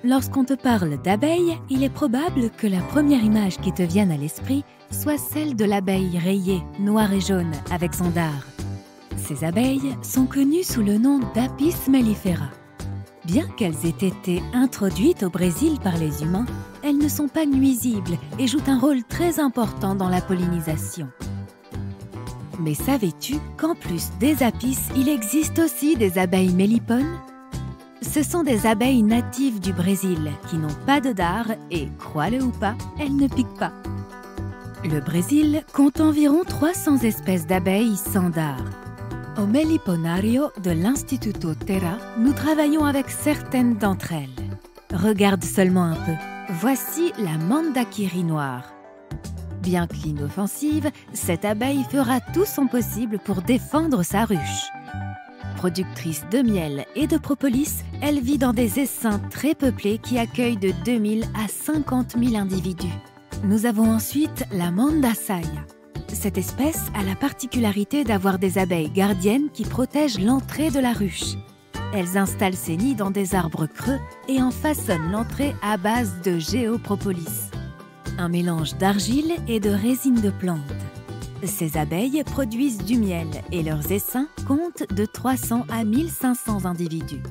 Lorsqu'on te parle d'abeilles, il est probable que la première image qui te vienne à l'esprit soit celle de l'abeille rayée, noire et jaune, avec son dard. Ces abeilles sont connues sous le nom d'Apis mellifera. Bien qu'elles aient été introduites au Brésil par les humains, elles ne sont pas nuisibles et jouent un rôle très important dans la pollinisation. Mais savais-tu qu'en plus des apis, il existe aussi des abeilles mélipones? Ce sont des abeilles natives du Brésil qui n'ont pas de dard et, crois-le ou pas, elles ne piquent pas. Le Brésil compte environ 300 espèces d'abeilles sans dard. Au Meliponario de l'Instituto Terra, nous travaillons avec certaines d'entre elles. Regarde seulement un peu. Voici la mandakiri noire. Bien qu'inoffensive, cette abeille fera tout son possible pour défendre sa ruche. Productrice de miel et de propolis, elle vit dans des essaims très peuplés qui accueillent de 2000 à 50 000 individus. Nous avons ensuite la mandasaya. Cette espèce a la particularité d'avoir des abeilles gardiennes qui protègent l'entrée de la ruche. Elles installent ses nids dans des arbres creux et en façonnent l'entrée à base de géopropolis, un mélange d'argile et de résine de plante. Ces abeilles produisent du miel et leurs essaims comptent de 300 à 1500 individus.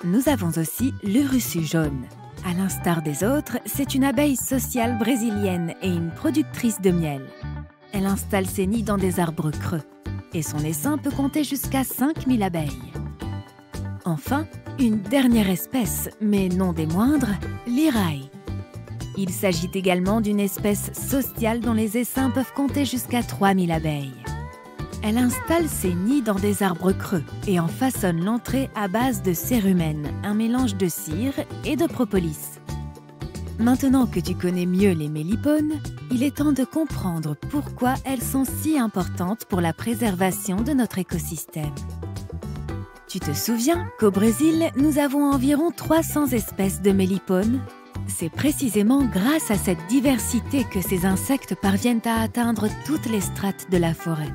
Nous avons aussi l'urussu jaune. À l'instar des autres, c'est une abeille sociale brésilienne et une productrice de miel. Elle installe ses nids dans des arbres creux et son essaim peut compter jusqu'à 5000 abeilles. Enfin, une dernière espèce, mais non des moindres, l'iraï. Il s'agit également d'une espèce sociale dont les essaims peuvent compter jusqu'à 3000 abeilles. Elle installe ses nids dans des arbres creux et en façonne l'entrée à base de cérumen, un mélange de cire et de propolis. Maintenant que tu connais mieux les mélipones, il est temps de comprendre pourquoi elles sont si importantes pour la préservation de notre écosystème. Tu te souviens qu'au Brésil, nous avons environ 300 espèces de mélipones? C'est précisément grâce à cette diversité que ces insectes parviennent à atteindre toutes les strates de la forêt.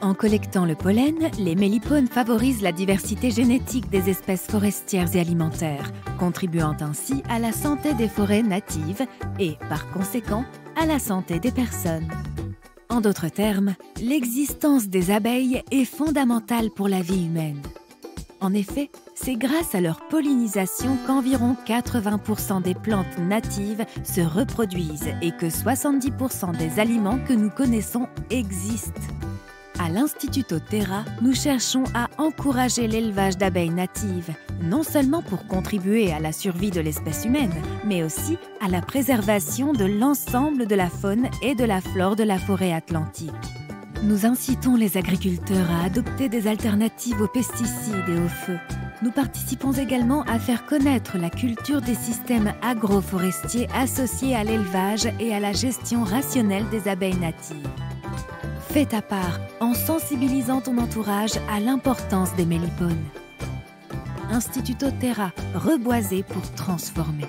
En collectant le pollen, les mélipones favorisent la diversité génétique des espèces forestières et alimentaires, contribuant ainsi à la santé des forêts natives et, par conséquent, à la santé des personnes. En d'autres termes, l'existence des abeilles est fondamentale pour la vie humaine. En effet, c'est grâce à leur pollinisation qu'environ 80% des plantes natives se reproduisent et que 70% des aliments que nous connaissons existent. À l'Instituto Terra, nous cherchons à encourager l'élevage d'abeilles natives, non seulement pour contribuer à la survie de l'espèce humaine, mais aussi à la préservation de l'ensemble de la faune et de la flore de la forêt atlantique. Nous incitons les agriculteurs à adopter des alternatives aux pesticides et au feu. Nous participons également à faire connaître la culture des systèmes agroforestiers associés à l'élevage et à la gestion rationnelle des abeilles natives. Fais ta part en sensibilisant ton entourage à l'importance des mélipones. Instituto Terra, reboiser pour transformer.